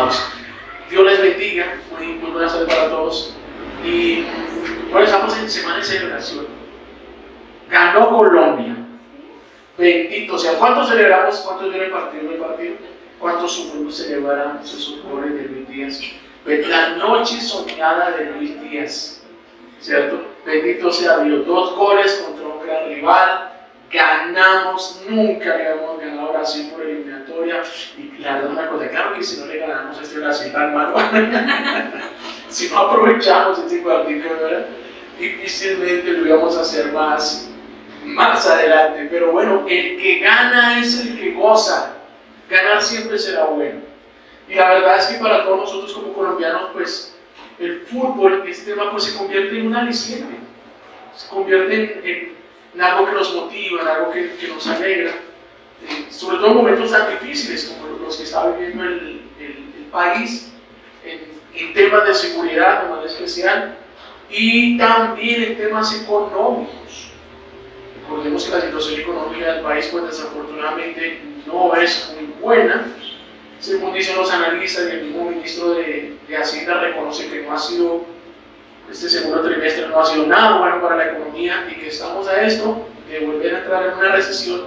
amados. Dios les bendiga, muy buenas tardes para todos. Y bueno, estamos en semana de celebración. Ganó Colombia. Bendito sea. ¿Cuántos celebramos? ¿Cuántos vieron el partido? ¿Cuántos sufrimos celebramos esos goles de Luis Díaz? La noche soñada de Luis Díaz, ¿cierto? Bendito sea Dios. 2 goles contra un gran rival. Ganamos, nunca habíamos ganado a Brasil por eliminatoria. Y la verdad, una cosa, claro que si no le ganamos a este Brasil tan malo, si no aprovechamos este partido, ¿verdad? Difícilmente lo íbamos a hacer más adelante. Pero bueno, el que gana es el que goza. Ganar siempre será bueno. Y la verdad es que para todos nosotros como colombianos, pues el fútbol, este tema, pues se convierte en un aliciente. Se convierte en algo que nos motiva, en algo que nos alegra, sobre todo en momentos tan difíciles como los que está viviendo el país, en temas de seguridad, de manera especial, y también en temas económicos. Recordemos que la situación económica del país, pues desafortunadamente no es muy buena. Según dicen los analistas y el mismo ministro de Hacienda reconoce que no ha sido, este segundo trimestre no ha sido nada bueno para la economía y que estamos a esto de volver a entrar en una recesión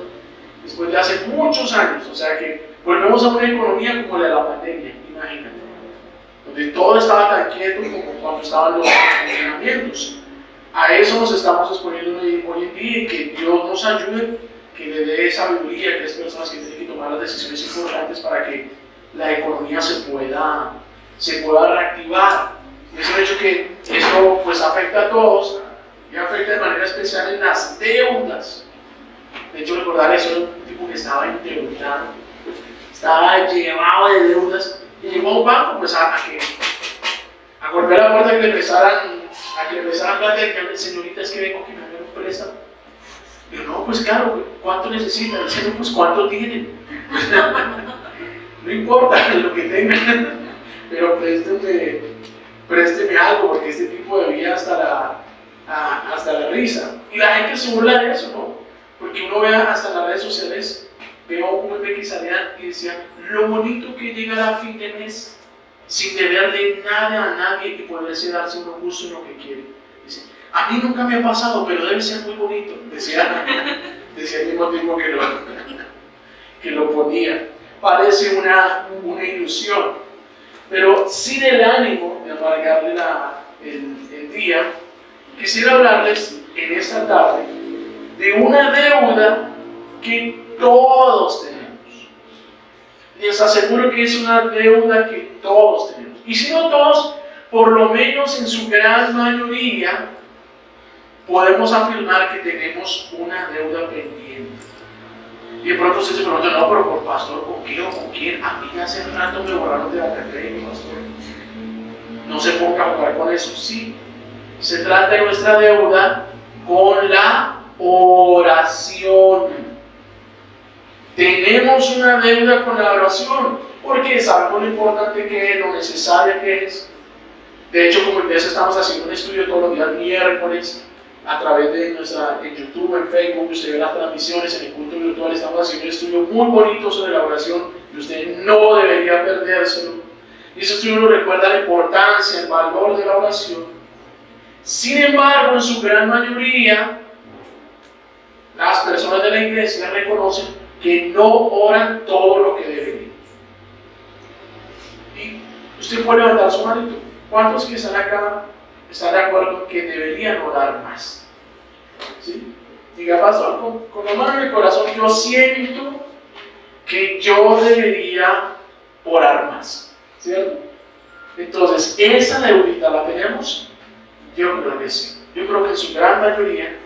después de hace muchos años. O sea que volvemos a una economía como la de la pandemia, imagínate, donde todo estaba tan quieto como cuando estaban los confinamientos. A eso nos estamos exponiendo hoy en día y que Dios nos ayude, que le dé sabiduría a aquellas personas que tienen que tomar las decisiones importantes para que la economía se pueda reactivar. Es un hecho que esto pues afecta a todos y afecta de manera especial en las deudas. De hecho, recordar eso, era un tipo que estaba endeudado, estaba llevado de deudas y llegó a un banco pues a golpear la puerta, que le empezaran plata y que señorita, es que vengo que me hagan un préstamo. Y yo, no, pues claro, ¿cuánto necesitan? Dice, no, pues ¿cuánto tienen? No importa lo que tengan, pero présteme algo, porque este tipo debía hasta la risa. Y la gente se burla de eso, ¿no? Porque uno ve hasta en las redes sociales, veo un bebé que salía y decía, lo bonito que llegar a fin de mes sin deberle nada a nadie y poderse darse un gusto en lo que quiere. Dice, a mí nunca me ha pasado, pero debe ser muy bonito, decía el mismo tipo que lo ponía. Parece una ilusión, pero sin el ánimo de amargarle el día, quisiera hablarles en esta tarde de una deuda que todos tenemos. Les aseguro que es una deuda que todos tenemos. Y si no todos, por lo menos en su gran mayoría, podemos afirmar que tenemos una deuda pendiente. Y de pronto usted se pregunta, no, pero por pastor, ¿con qué o con quién? A mí hace rato me borraron de la cartera, pastor. No se ponga a jugar con eso. Sí, se trata de nuestra deuda con la oración. Tenemos una deuda con la oración, porque sabemos lo importante que es, lo necesaria que es. De hecho, como iglesia estamos haciendo un estudio todos los días miércoles, a través de en YouTube, en Facebook, usted ve las transmisiones, en el culto virtual estamos haciendo un estudio muy bonito sobre la oración y usted no debería perdérselo. Y ese estudio nos recuerda la importancia, el valor de la oración. Sin embargo, en su gran mayoría, las personas de la iglesia reconocen que no oran todo lo que deberían. Y usted puede levantar su manito. ¿Cuántos que están acá están de acuerdo que deberían orar más? ¿Sí? Diga, pastor, con la mano en el corazón, yo siento que yo debería orar más, ¿cierto? Entonces, esa deudita la tenemos. Yo creo que sí. Yo creo que en su gran mayoría,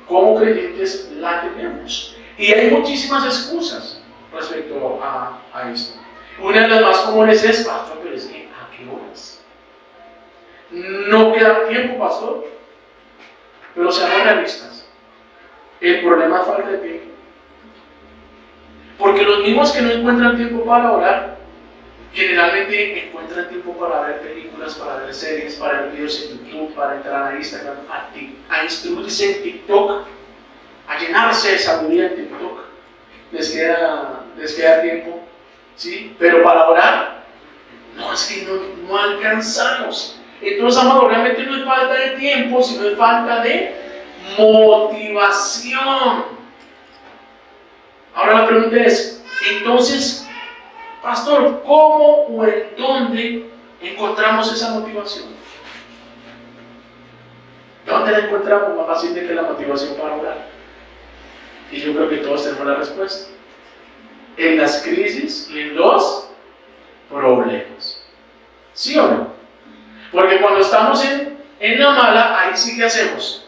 como creyentes, la tenemos. Y hay muchísimas excusas respecto a esto. Una de las más comunes es, pastor, pero es que ¿a qué horas? No queda tiempo, pastor. Pero seamos realistas. El problema es falta de tiempo. Porque los mismos que no encuentran tiempo para orar, generalmente encuentran tiempo para ver películas, para ver series, para ver videos en YouTube, para entrar a Instagram, a instruirse en TikTok, a llenarse de sabiduría en TikTok. Les queda tiempo, ¿sí? Pero para orar, alcanzamos. Entonces, amado, realmente no es falta de tiempo, sino es falta de motivación. Ahora la pregunta es, entonces, pastor, ¿cómo o en dónde encontramos esa motivación? ¿Dónde la encontramos? Más fácil que la motivación para orar. Y yo creo que todos tenemos la respuesta. En las crisis y en los problemas. ¿Sí o no? Porque cuando estamos en la mala, ahí sí que hacemos.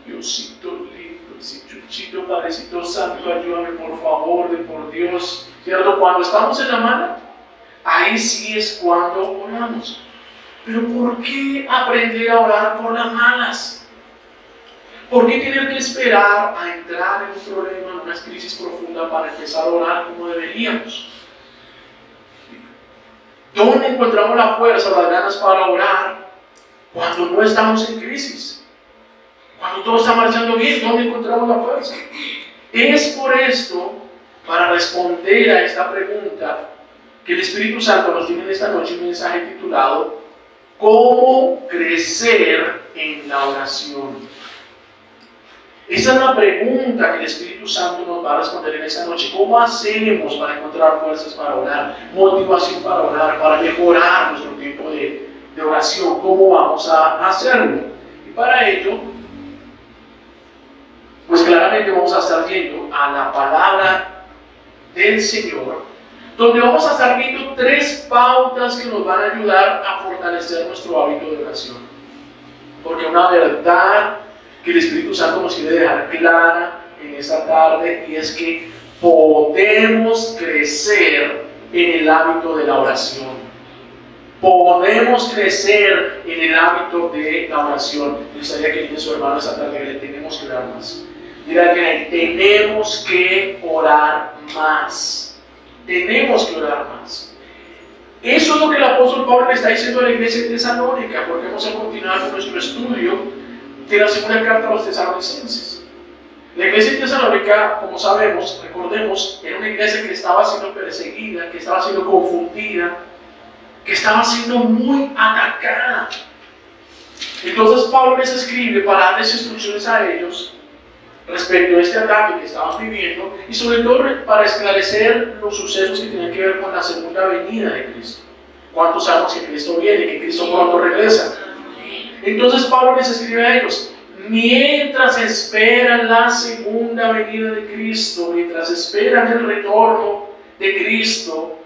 Diosito lindo, Chuchito, Padrecito Santo, ayúdame por favor, por Dios. ¿Cierto? Cuando estamos en la mala, ahí sí es cuando oramos. Pero ¿por qué aprender a orar por las malas? ¿Por qué tener que esperar a entrar en un problema, en una crisis profunda para empezar a orar como deberíamos? ¿Dónde encontramos la fuerza o las ganas para orar cuando no estamos en crisis? Cuando todo está marchando bien, ¿dónde encontramos la fuerza? Es por esto, para responder a esta pregunta, que el Espíritu Santo nos tiene en esta noche un mensaje titulado ¿Cómo crecer en la oración? Esa es la pregunta que el Espíritu Santo nos va a responder en esta noche. ¿Cómo hacemos para encontrar fuerzas para orar, motivación para orar, para mejorar nuestro tiempo de oración? ¿Cómo vamos a hacerlo? Y para ello, pues claramente vamos a estar yendo a la palabra del Señor, donde vamos a estar viendo 3 pautas que nos van a ayudar a fortalecer nuestro hábito de oración. Porque una verdad que el Espíritu Santo nos quiere dejar clara en esta tarde, y es que podemos crecer en el hábito de la oración. Podemos crecer en el hábito de la oración. Me gustaría que su hermano esta tarde que le tenemos que orar más. Mira que tenemos que orar más. Tenemos que orar más. Eso es lo que el apóstol Pablo le está diciendo a la iglesia de Tesalónica, porque vamos a continuar con nuestro estudio de la segunda carta a los tesalonicenses. La iglesia de Tesalónica, como sabemos, recordemos, era una iglesia que estaba siendo perseguida, que estaba siendo confundida, que estaba siendo muy atacada. Entonces Pablo les escribe para darles instrucciones a ellos respecto a este ataque que estaban viviendo, y sobre todo para esclarecer los sucesos que tenían que ver con la segunda venida de Cristo. ¿Cuántos sabemos que Cristo viene, que Cristo pronto regresa? Entonces Pablo les escribe a ellos: mientras esperan la segunda venida de Cristo, mientras esperan el retorno de Cristo,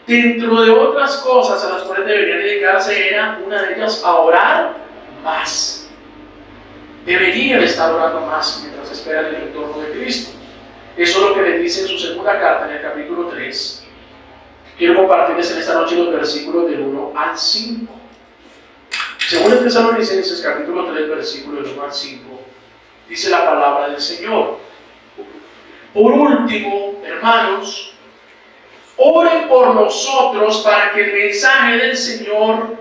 dentro de otras cosas a las cuales deberían dedicarse, era una de ellas a orar más. Deberían estar orando más mientras esperan el retorno de Cristo. Eso es lo que les dice en su segunda carta, en el capítulo 3. Quiero compartirles en esta noche los versículos del 1 al 5. Según el Tesalonicenses, capítulo 3, versículo del 1 al 5, dice la palabra del Señor: por último, hermanos, oren por nosotros para que el mensaje del Señor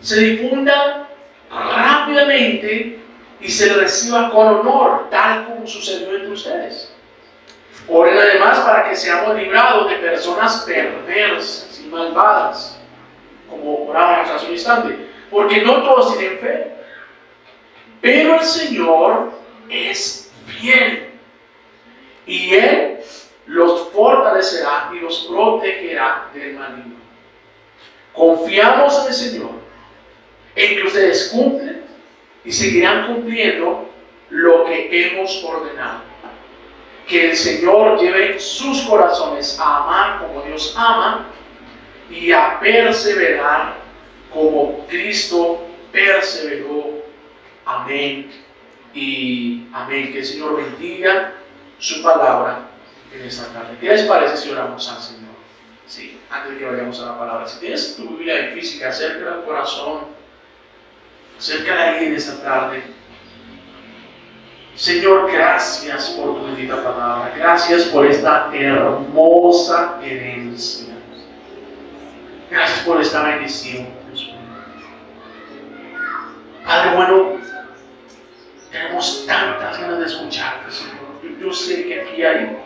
se difunda rápidamente y se le reciba con honor, tal como sucedió entre ustedes. Oren además para que seamos librados de personas perversas y malvadas, como orábamos hace un instante, porque no todos tienen fe. Pero el Señor es fiel, y Él los fortalecerá y los protegerá del maligno. Confiamos en el Señor, en que ustedes cumplen y seguirán cumpliendo lo que hemos ordenado. Que el Señor lleve sus corazones a amar como Dios ama y a perseverar como Cristo perseveró. Amén y amén. Que el Señor bendiga su palabra en esta tarde. ¿Qué les parece si oramos al Señor? Sí, antes de que vayamos a la palabra. Si tienes tu Biblia en física, acércala al corazón, acércala ahí en esta tarde. Señor, gracias por tu bendita palabra. Gracias por esta hermosa herencia. Gracias por esta bendición, Dios mío. Padre bueno, tenemos tantas ganas de escucharte, Señor. Yo sé que aquí hay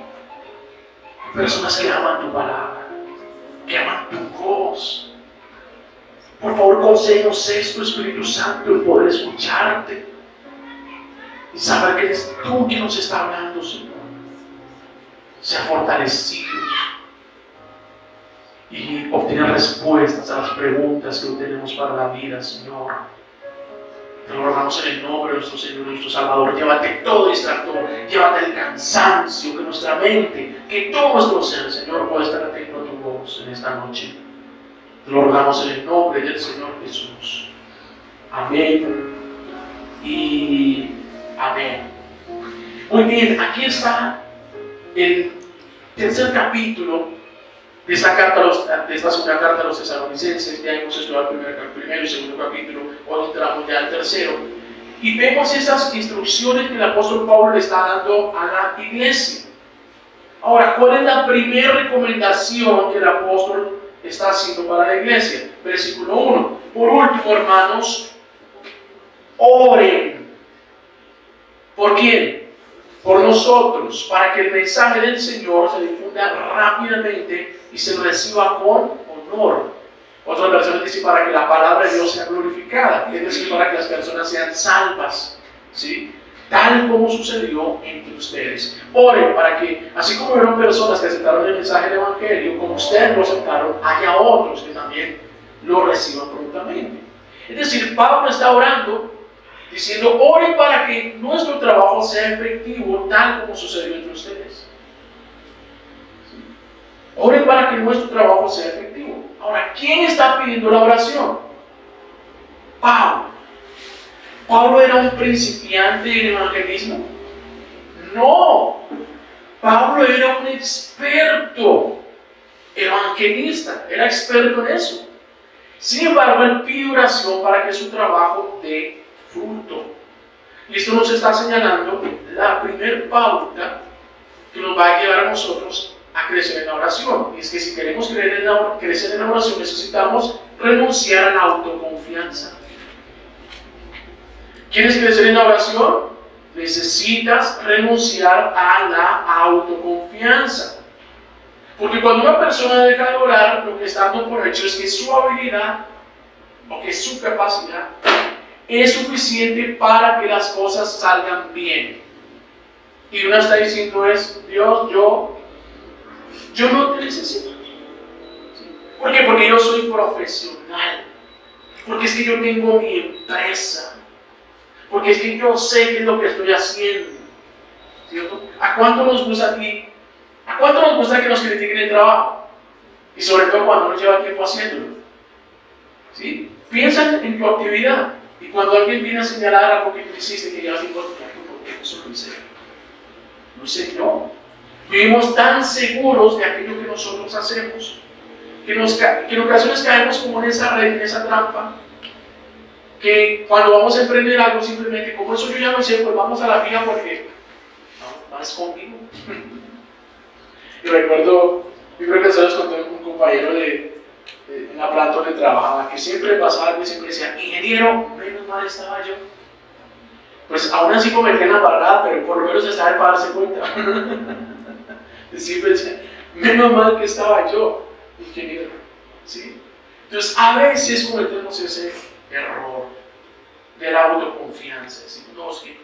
personas que aman tu palabra, que aman tu voz. Por favor, concédenos esto, Espíritu Santo, el poder escucharte y saber que eres tú quien nos está hablando, Señor. Sea fortalecidos y obtener respuestas a las preguntas que tenemos para la vida, Señor. Te lo rogamos en el nombre de nuestro Señor y nuestro Salvador. Llévate todo distractor, llévate el cansancio, que nuestra mente, que todo nuestro ser, Señor, pueda estar atento a tu voz en esta noche. Te lo rogamos en el nombre del Señor Jesús. Amén y amén. Muy bien, aquí está el tercer capítulo de esta segunda carta a los tesalonicenses. Ya hemos estudiado el primero y segundo capítulo, hoy entramos ya al tercero. Y vemos esas instrucciones que el apóstol Pablo le está dando a la iglesia. Ahora, ¿cuál es la primera recomendación que el apóstol está haciendo para la iglesia? Versículo 1. Por último, hermanos, oren. ¿Por quién? Por nosotros, para que el mensaje del Señor se difunda rápidamente y se reciba con honor. Otras versiones dicen para que la palabra de Dios sea glorificada, es decir, para que las personas sean salvas, ¿sí? Tal como sucedió entre ustedes. Oren para que, así como hubieron personas que aceptaron el mensaje del Evangelio, como ustedes lo aceptaron, haya otros que también lo reciban prontamente. Es decir, Pablo está orando, diciendo, oren para que nuestro trabajo sea efectivo, tal como sucedió entre ustedes. Oren para que nuestro trabajo sea efectivo. Ahora, ¿quién está pidiendo la oración? Pablo. ¿Pablo era un principiante en evangelismo? No. Pablo era un experto evangelista, era experto en eso. Sin embargo, él pide oración para que su trabajo dé fruto. Y esto nos está señalando la primer pauta que nos va a llevar a nosotros a crecer en la oración. Y es que si queremos crecer en la oración, necesitamos renunciar a la autoconfianza. ¿Quieres crecer en la oración? Necesitas renunciar a la autoconfianza. Porque cuando una persona deja de orar, lo que está dando por hecho es que su habilidad o que su capacidad es suficiente para que las cosas salgan bien. Y uno está diciendo es, Dios, yo no te necesito. ¿Por qué? Porque yo soy profesional. Porque es que yo tengo mi empresa. Porque es que yo sé qué es lo que estoy haciendo. ¿Cierto? ¿A cuánto nos gusta aquí? ¿A cuánto nos gusta que nos critiquen el trabajo? Y sobre todo cuando nos lleva tiempo haciéndolo. ¿Sí? Piensa en tu actividad. Y cuando alguien viene a señalar algo que tú hiciste, que llevas tiempo, porque eso lo hice. No sé yo. Vivimos tan seguros de aquello que nosotros hacemos, que en ocasiones caemos como en esa red, en esa trampa, que cuando vamos a emprender algo simplemente, como eso yo ya lo sé, pues vamos a la fija porque no, vas conmigo. Y recuerdo, yo creo que se los conté un compañero en la planta donde trabajaba, que siempre pasaba algo y siempre decía, ingeniero, menos mal estaba yo. Pues aún así cometía la parada, pero por lo menos estaba para darse cuenta. Siempre decía, menos mal que estaba yo, ingeniero. ¿Sí? Entonces, a veces cometemos ese error de la autoconfianza. Decir, no, es que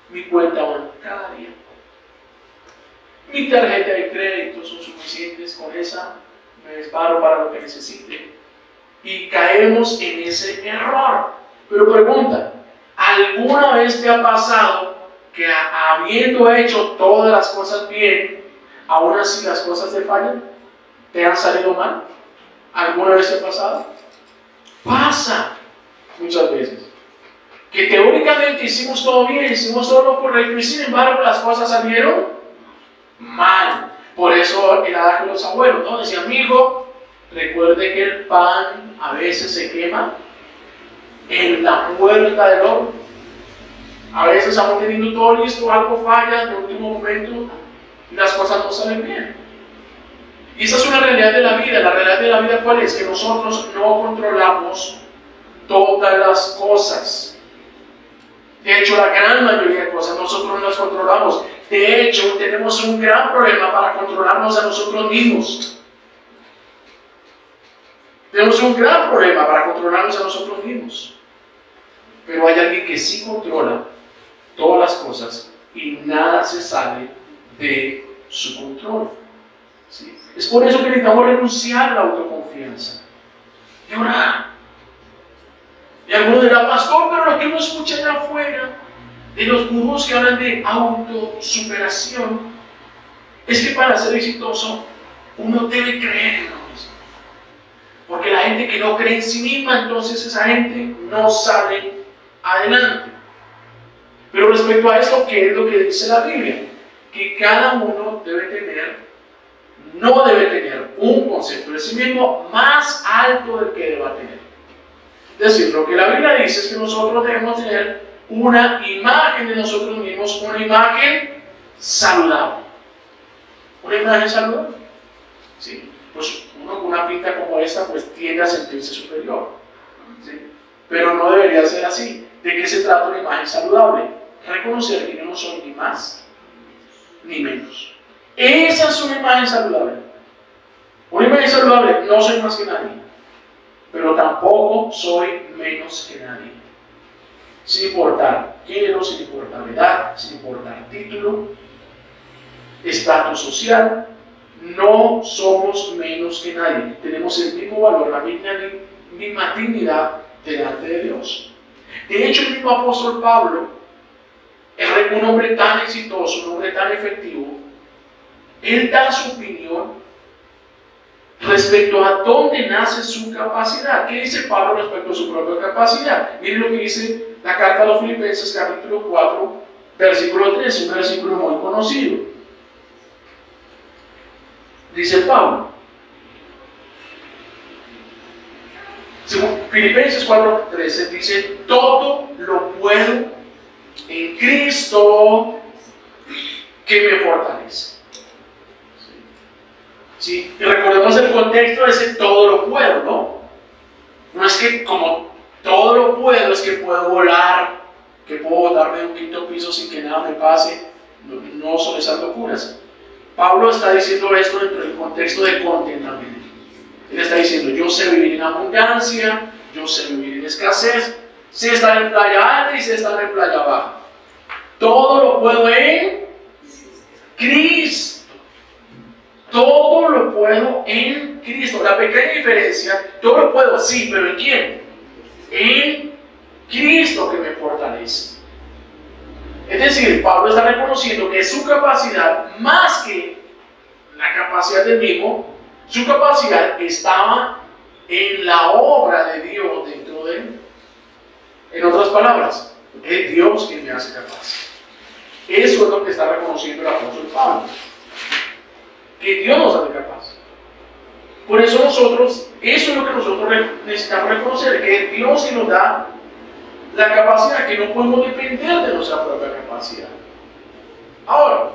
mi cuenta va cada día. Mi tarjeta de crédito son suficientes, con esa me disparo para lo que necesite. Y caemos en ese error. Pero pregunta, ¿alguna vez te ha pasado que habiendo hecho todas las cosas bien, aún así las cosas te fallan? ¿Te han salido mal? ¿Alguna vez te ha pasado? Pasa muchas veces. Que teóricamente hicimos todo bien, hicimos todo lo correcto y sin embargo las cosas salieron mal. Por eso el adagio de los abuelos, ¿no? Decía, amigo, recuerde que el pan a veces se quema en la puerta del horno. A veces estamos teniendo todo listo, algo falla de último momento y las cosas no salen bien. Y esa es una realidad de la vida. La realidad de la vida, ¿cuál es? Que nosotros no controlamos todas las cosas. De hecho, la gran mayoría de cosas nosotros no las controlamos. De hecho, tenemos un gran problema para controlarnos a nosotros mismos. Tenemos un gran problema para controlarnos a nosotros mismos. Pero hay alguien que sí controla todas las cosas y nada se sale de su control. ¿Sí? Es por eso que necesitamos renunciar a la autoconfianza y orar. Y algunos dirán, pastor, pero lo que uno escucha allá afuera de los gurús que hablan de autosuperación es que para ser exitoso uno debe creer en uno mismo. Porque la gente que no cree en sí misma, entonces esa gente no sale adelante. Pero respecto a esto, ¿qué es lo que dice la Biblia? Que cada uno no debe tener un concepto de sí mismo más alto del que deba tener. Es decir, lo que la Biblia dice es que nosotros debemos tener una imagen de nosotros mismos, una imagen saludable. ¿Una imagen saludable? Sí. Pues uno con una pinta como esta pues tiende a sentirse superior. ¿Sí? Pero no debería ser así. ¿De qué se trata una imagen saludable? Reconocer que yo no soy ni más ni menos. Esa es una imagen saludable. Una imagen saludable, no soy más que nadie, pero tampoco soy menos que nadie. Sin importar género, sin importar edad, sin importar título, estatus social, no somos menos que nadie. Tenemos el mismo valor, la misma dignidad delante de Dios. De hecho, el mismo apóstol Pablo, un hombre tan exitoso, un hombre tan efectivo, él da su opinión respecto a dónde nace su capacidad. ¿Qué dice Pablo respecto a su propia capacidad? Miren lo que dice la carta a los Filipenses, capítulo 4, versículo 13, un versículo muy conocido. Dice Pablo, Filipenses 4:13 dice, todo lo puedo en Cristo que me fortalece. ¿Sí? Y recordemos el contexto de ese todo lo puedo, ¿no? No es que como todo lo puedo, es que puedo volar, que puedo botarme de un quinto piso sin que nada me pase. No son esas locuras. Pablo está diciendo esto dentro del contexto de contentamiento. Él está diciendo, yo sé vivir en abundancia, yo sé vivir en escasez, sé estar en playa alta y sé estar en playa baja. Todo lo puedo en Cristo. Todo lo puedo en Cristo. La pequeña diferencia, todo lo puedo, sí, pero ¿en quién? En Cristo que me fortalece. Es decir, Pablo está reconociendo que su capacidad, más que la capacidad del mismo, su capacidad estaba en la obra de Dios dentro de él. En otras palabras, es Dios quien me hace capaz. Eso es lo que está reconociendo el apóstol Pablo. Que Dios nos hace capaz. Por eso nosotros, eso es lo que nosotros necesitamos reconocer, que Dios sí nos da la capacidad, que no podemos depender de nuestra propia capacidad. Ahora,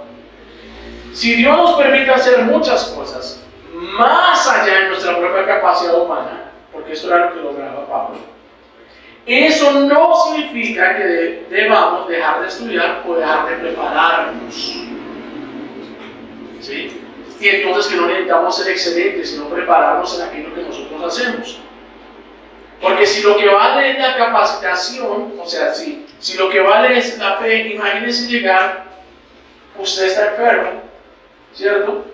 si Dios nos permite hacer muchas cosas más allá de nuestra propia capacidad humana, porque esto era lo que lograba Pablo, eso no significa que debamos dejar de estudiar o dejar de prepararnos. ¿Sí? Y entonces que no necesitamos ser excelentes, sino prepararnos en aquello que nosotros hacemos. Porque si lo que vale es la capacitación, o sea, si lo que vale es la fe, imagínense llegar, usted está enfermo, ¿cierto?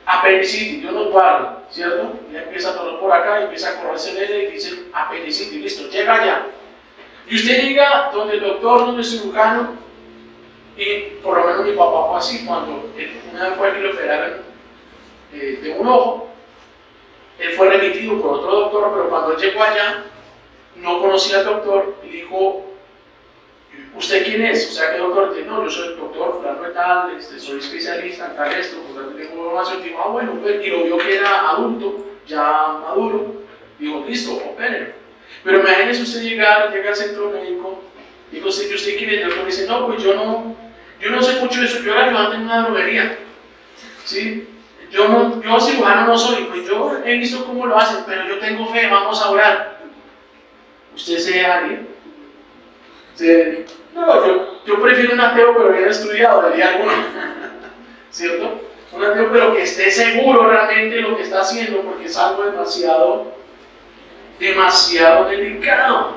Apendicitis, Dios nos guarde, ¿cierto? Y empieza a correr por acá, y empieza a correrse en él y dice apendicitis, listo, llega allá. Y usted llega donde el doctor, donde el cirujano, y por lo menos mi papá fue así, cuando una vez fue que le operaron de un ojo, él fue remitido por otro doctor, pero cuando él llegó allá, no conocía al doctor y dijo, ¿usted quién es? O sea, ¿qué doctor? Dice, no, yo soy el doctor fulano de tal, soy especialista en tal esto, tengo información. Dijo, bueno, pues, y lo vio que era adulto, ya maduro, dijo, listo, opérenlo. Pero imagínese usted llega al centro médico, digo, ¿usted quién es? El doctor dice, no, pues yo no sé mucho de eso, yo era ayudante en una droguería, ¿sí? Yo cirujano no soy, pues yo he visto cómo lo hacen, pero yo tengo fe, vamos a orar. ¿Usted se deja ir? No, yo prefiero un ateo pero bien estudiado, diría alguno. ¿Cierto? Un ateo pero que esté seguro realmente de lo que está haciendo, porque es algo demasiado demasiado delicado.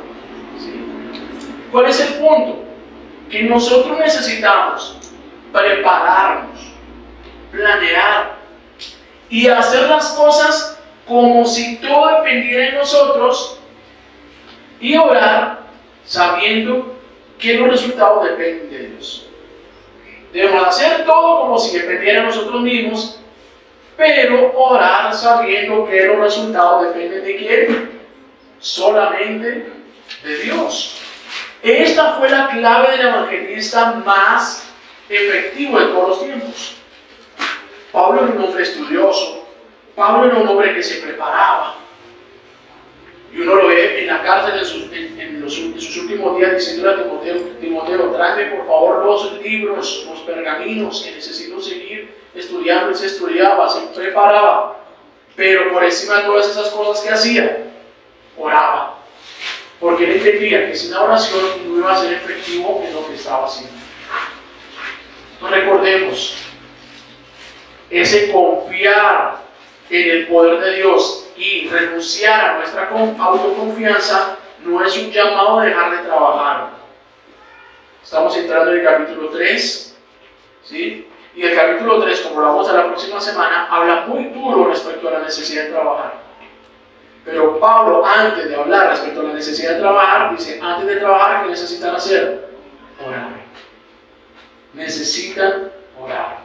¿Sí? ¿Cuál es el punto? Que nosotros necesitamos prepararnos, planear y hacer las cosas como si todo dependiera de nosotros y orar sabiendo que los resultados dependen de Dios. Debemos hacer todo como si dependiera de nosotros mismos, pero orar sabiendo que los resultados dependen de quién, solamente de Dios. Esta fue la clave del evangelista más efectivo de todos los tiempos. Pablo era un hombre estudioso, Pablo era un hombre que se preparaba. Y uno lo ve en la cárcel en sus últimos días diciéndole a Timoteo, tráeme por favor los libros, los pergaminos que necesito seguir estudiando. Él se estudiaba, se preparaba, pero por encima de todas esas cosas que hacía, oraba. Porque él entendía que sin la oración no iba a ser efectivo en lo que estaba haciendo. Entonces recordemos, ese confiar en el poder de Dios y renunciar a nuestra autoconfianza no es un llamado a dejar de trabajar. Estamos entrando en el capítulo 3, ¿sí? Y el capítulo 3, como lo vamos a la próxima semana, habla muy duro respecto a la necesidad de trabajar. Pero Pablo, antes de hablar respecto a la necesidad de trabajar, dice, antes de trabajar, ¿qué necesitan hacer? Orar. Necesitan orar.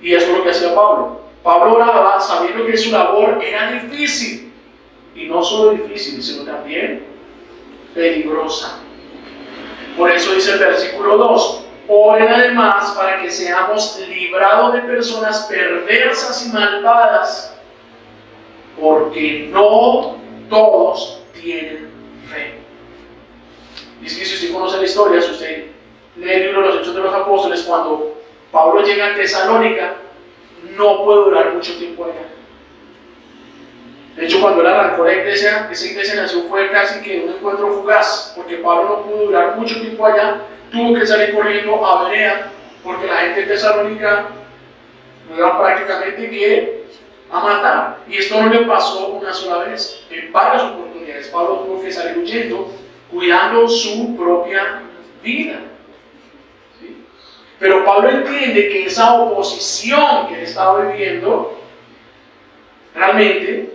Y eso es lo que hacía Pablo. Pablo oraba sabiendo que su labor era difícil. Y no solo difícil, sino también peligrosa. Por eso dice el versículo 2, oren además para que seamos librados de personas perversas y malvadas, porque no todos tienen fe. Y es que si usted conoce la historia, si usted lee el libro de los Hechos de los Apóstoles, cuando Pablo llega a Tesalónica, no puede durar mucho tiempo allá. De hecho, cuando él arrancó la iglesia, esa iglesia nació fue casi que un encuentro fugaz, porque Pablo no pudo durar mucho tiempo allá, tuvo que salir corriendo a Berea, porque la gente de Tesalónica lo iba prácticamente que a matar. Y esto no le pasó una sola vez, en varias oportunidades Pablo tuvo que salir huyendo, cuidando su propia vida. ¿Sí? Pero Pablo entiende que esa oposición que él estaba viviendo realmente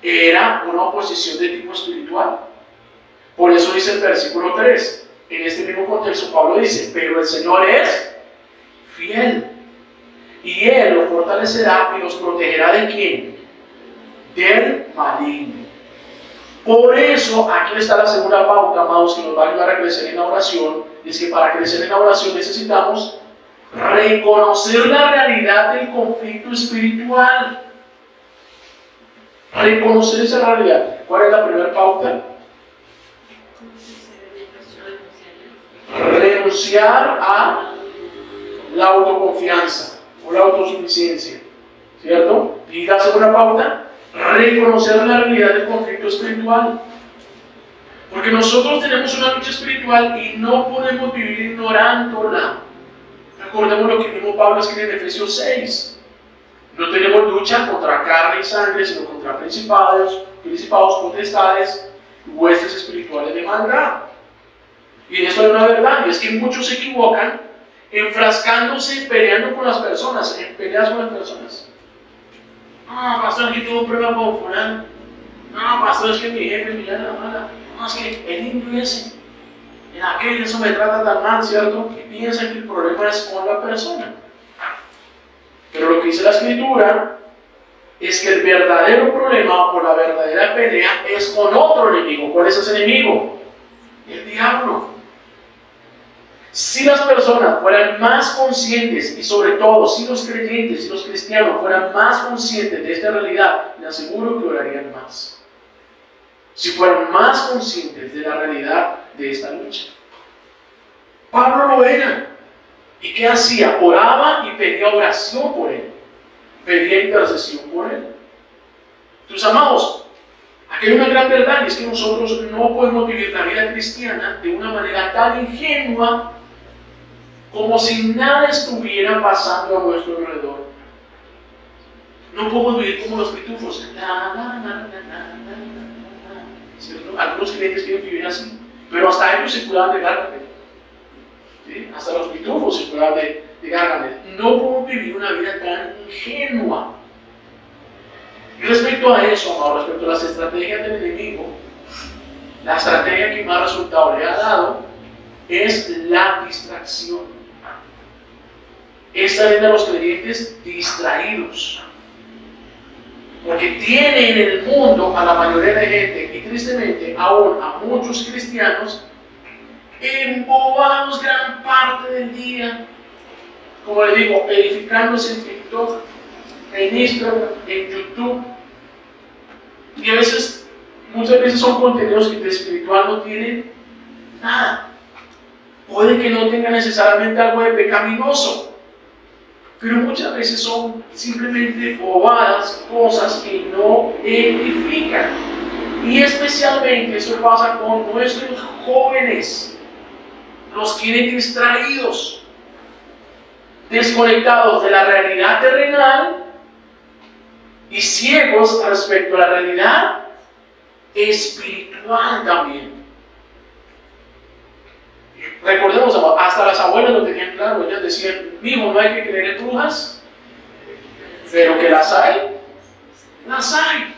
era una oposición de tipo espiritual. Por eso dice el versículo 3, en este mismo contexto Pablo dice, pero el Señor es fiel, y Él los fortalecerá y los protegerá ¿de quién? Del maligno. Por eso, aquí está la segunda pauta, amados, que nos va a ayudar a crecer en la oración. Es que para crecer en la oración necesitamos reconocer la realidad del conflicto espiritual. Reconocer esa realidad. ¿Cuál es la primera pauta? Renunciar a la autoconfianza o la autosuficiencia, ¿cierto? Y la segunda pauta, reconocer la realidad del conflicto espiritual. Porque nosotros tenemos una lucha espiritual y no podemos vivir ignorándola. Recordemos lo que mismo Pablo escribe en Efesios 6. No tenemos lucha contra carne y sangre, sino contra principados, potestades, huestes espirituales de maldad. Y en esto hay una verdad, y es que muchos se equivocan enfrascándose y peleando con las personas, en peleas con las personas. No, pastor, es que tuvo un problema con fulano. No, pastor, es que mi jefe me llama la mala. No, es que el indio ese, en aquel eso me trata tan mal, ¿cierto? Que piensan que el problema es con la persona. Pero lo que dice la Escritura es que el verdadero problema o la verdadera pelea es con otro enemigo. ¿Cuál es ese enemigo? El diablo. Si las personas fueran más conscientes, y sobre todo si los creyentes y los cristianos fueran más conscientes de esta realidad, les aseguro que orarían más. Si fueran más conscientes de la realidad de esta lucha. Pablo lo era. ¿Y qué hacía? Oraba y pedía oración por él. Pedía intercesión por él. Entonces, amados, aquí hay una gran verdad, y es que nosotros no podemos vivir la vida cristiana de una manera tan ingenua como si nada estuviera pasando a nuestro alrededor. No podemos vivir como los pitufos. ¿cierto? Algunos creyentes quieren vivir así, pero hasta ellos se cuidan de Gargamel, ¿sí? Hasta los pitufos se cuidan de Gargamel. No podemos vivir una vida tan ingenua. Y respecto a eso, amado, respecto a las estrategias del enemigo, la estrategia que más resultado le ha dado es la distracción. Es tener a los creyentes distraídos. Porque tiene en el mundo a la mayoría de gente, y tristemente aún a muchos cristianos, embobados gran parte del día, como les digo, edificándose en TikTok, en Instagram, en YouTube. Y a veces, muchas veces son contenidos que de espiritual no tienen nada. Puede que no tenga necesariamente algo de pecaminoso, pero muchas veces son simplemente bobadas, cosas que no edifican. Y especialmente eso pasa con nuestros jóvenes. Los tienen distraídos, desconectados de la realidad terrenal y ciegos respecto a la realidad espiritual también. Recordemos, hasta las abuelas lo tenían claro. Ellas decían: mijo, no hay que creer en brujas, pero que las hay, las hay.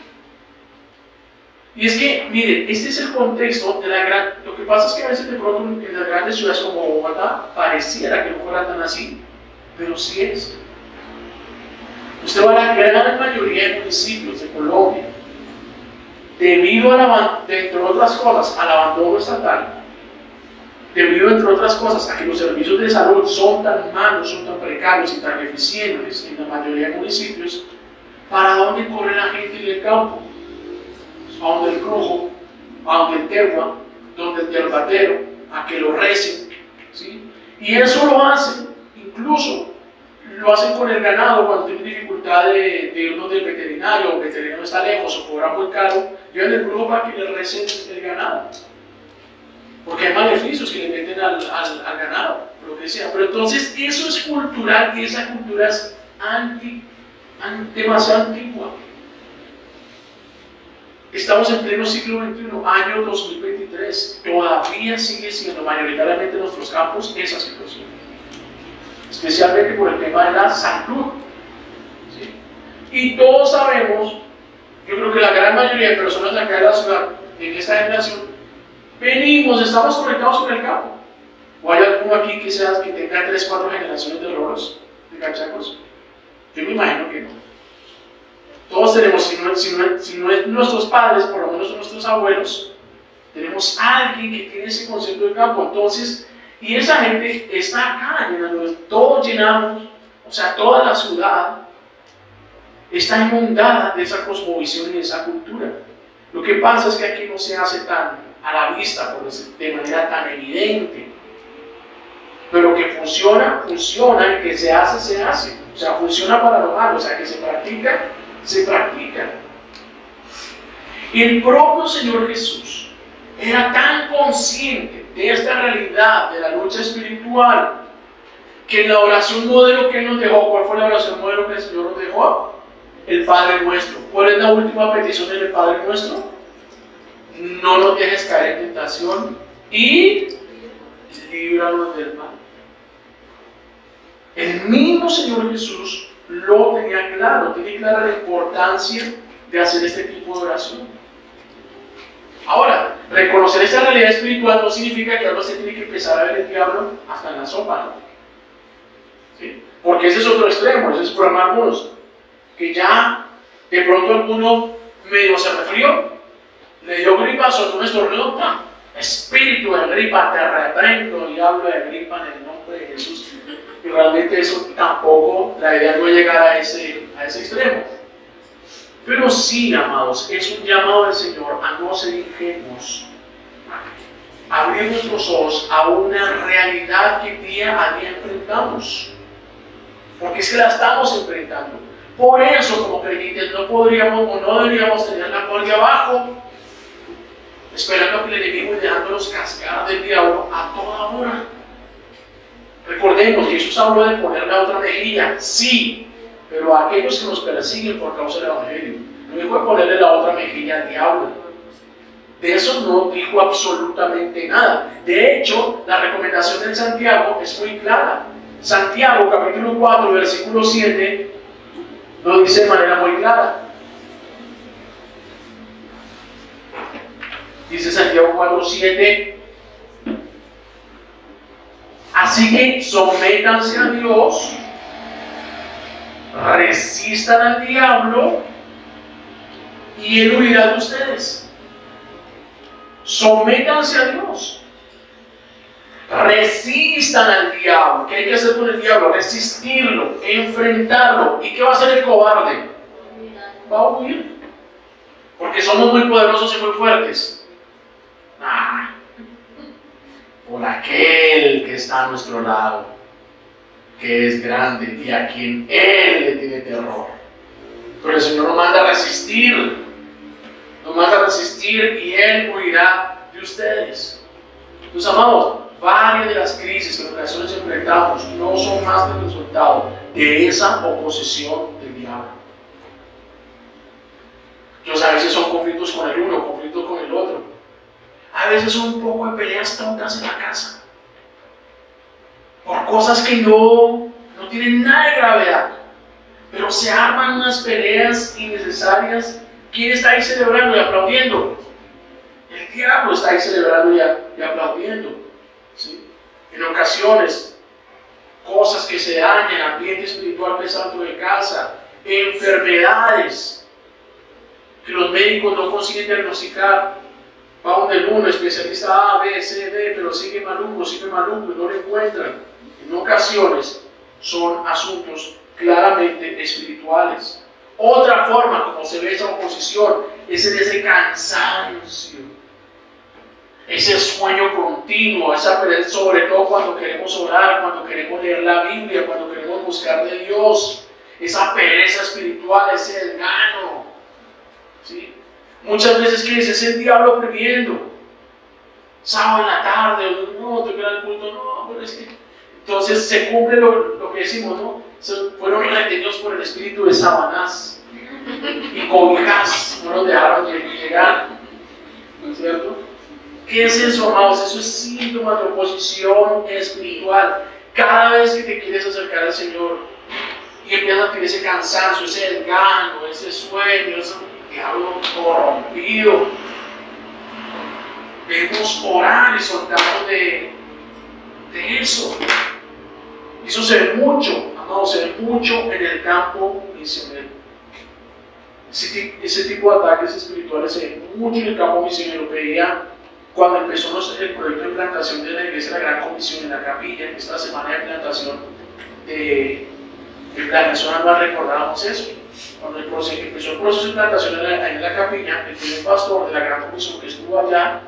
Y es que, miren, este es el contexto de la gran... Lo que pasa es que a veces de pronto en las grandes ciudades como Bogotá pareciera que no fuera tan así, pero sí es. Usted va a la gran mayoría de municipios de Colombia, debido a entre otras cosas, al abandono estatal, debido, entre otras cosas, a que los servicios de salud son tan malos, son tan precarios y tan eficientes en la mayoría de municipios. ¿Para dónde corre la gente del campo? A donde el brujo, a donde el terwa, donde el terbatero, a que lo recen, ¿sí? Y eso lo hacen, incluso lo hacen con el ganado cuando tienen dificultad de irnos del veterinario, o el veterinario está lejos o cobra muy caro, llevan el brujo para que le recen el ganado. Porque hay maleficios que le meten al ganado, lo que sea. Pero entonces eso es cultural y esa cultura es demasiado antigua. Estamos en pleno siglo XXI, año 2023. Todavía sigue siendo mayoritariamente en nuestros campos esa situación. Especialmente por el tema de la salud. ¿Sí? Y todos sabemos, yo creo que la gran mayoría de personas de acá de la ciudad, en esta generación, estamos conectados con el campo. ¿O hay alguno aquí que tenga 3 o 4 generaciones de rolos, de cachacos? Yo me imagino que no. Todos tenemos, si no es nuestros padres, por lo menos nuestros abuelos, tenemos a alguien que tiene ese concepto del campo. Entonces, y esa gente está acá, todos llenamos, o sea, toda la ciudad está inundada de esa cosmovisión y de esa cultura. Lo que pasa es que aquí no se hace tan a la vista, de manera tan evidente. Pero que funciona, y que se hace. O sea, funciona para lo malo, o sea, que se practica. Y el propio Señor Jesús era tan consciente de esta realidad de la lucha espiritual que en la oración modelo que Él nos dejó, ¿cuál fue la oración modelo que el Señor nos dejó? El Padre Nuestro. ¿Cuál es la última petición del Padre Nuestro? No nos dejes caer en tentación y líbranos del mal. El mismo Señor Jesús lo tenía claro, tenía clara la importancia de hacer este tipo de oración. Ahora, reconocer esta realidad espiritual no significa que ahora se tiene que empezar a ver el diablo hasta en la sopa, ¿no? ¿Sí? Porque ese es otro extremo, ese es el problema de algunos, que ya de pronto alguno medio se resfrió, le dio gripa, soltó un estornudo, ¡pam! Espíritu de gripa, te reprendo, diablo de gripa en el nombre de Jesús. Y realmente eso tampoco, la idea no es llegar a ese extremo. Pero sí, amados, es un llamado del Señor a no ser ingenuos, a abrir nuestros ojos a una realidad que día a día enfrentamos, porque es que la estamos enfrentando. Por eso, como creyentes, no podríamos o no deberíamos tener la guardia abajo, esperando a que el enemigo y dejándonos cascar del diablo a toda hora. Recordemos que Jesús habló de poner la otra mejilla, sí, pero a aquellos que nos persiguen por causa del Evangelio. No dijo de ponerle la otra mejilla al diablo. De eso no dijo absolutamente nada. De hecho, la recomendación de Santiago es muy clara. Santiago, capítulo 4, versículo 7, lo dice de manera muy clara. Dice Santiago 4, 7. Así que sométanse a Dios, resistan al diablo y él huirá de ustedes. Sométanse a Dios. Resistan al diablo. ¿Qué hay que hacer con el diablo? Resistirlo, enfrentarlo. ¿Y qué va a hacer el cobarde? Va a huir. Porque somos muy poderosos y muy fuertes. Por aquel que está a nuestro lado, que es grande y a quien Él le tiene terror. Pero el Señor nos manda a resistir. Nos manda a resistir y Él huirá de ustedes. Entonces, amados, varias de las crisis que en ocasiones enfrentamos no son más que el resultado de esa oposición del diablo. Entonces, a veces son conflictos con el uno, conflictos con el otro. A veces son un poco de peleas tontas en la casa. Por cosas que no tienen nada de gravedad. Pero se arman unas peleas innecesarias. ¿Quién está ahí celebrando y aplaudiendo? El diablo está ahí celebrando y aplaudiendo. ¿Sí? En ocasiones, cosas que se dañan, ambiente espiritual pesado de casa, enfermedades que los médicos no consiguen diagnosticar. Va donde uno, especialista A, B, C, D, pero sigue maluco y no lo encuentran. En ocasiones son asuntos claramente espirituales. Otra forma como se ve esa oposición es en ese cansancio, ese sueño continuo, esa pereza, sobre todo cuando queremos orar, cuando queremos leer la Biblia, cuando queremos buscar de Dios, esa pereza espiritual, ese desgano. ¿Sí? Muchas veces que es el diablo oprimiendo. Sábado en la tarde, no, te queda el culto, no, pero es que. Entonces se cumple lo que decimos, ¿no? Fueron retenidos por el espíritu de Satanás y cobijas no los dejaron llegar, ¿cierto? ¿Qué es eso, amados? Eso es síntoma de oposición espiritual. Cada vez que te quieres acercar al Señor y empiezas a tener ese cansancio, ese desgano, ese sueño, ese diablo corrompido, debemos orar y soltarnos de eso. Eso se ve mucho, amados, se ve mucho en el campo misionero. Ese tipo de ataques espirituales se ve mucho en el campo misionero. Veía cuando empezó el proyecto de implantación de la iglesia, la Gran Comisión en la capilla, en esta semana de implantación de planeación anual, recordábamos eso. Cuando empezó el proceso de implantación en la capilla, el primer pastor de la Gran Comisión que estuvo allá,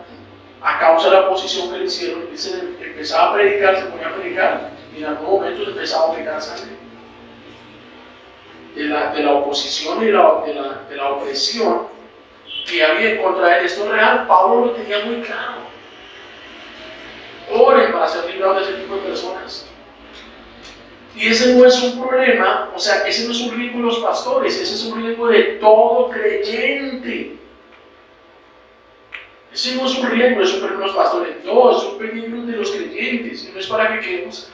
a causa de la oposición que le hicieron, él se empezaba a predicar, se ponía a predicar, y en algún momento se empezaba a vomitar sangre. De la oposición y de la opresión que había en contra de él. Esto es real, Pablo lo tenía muy claro. Oren para ser librados de ese tipo de personas. Y ese no es un problema, o sea, ese no es un riesgo de los pastores, ese es un riesgo de todo creyente. Ese no es un riesgo, es un peligro de los pastores, no, es un peligro de los creyentes, y no es para que quedemos.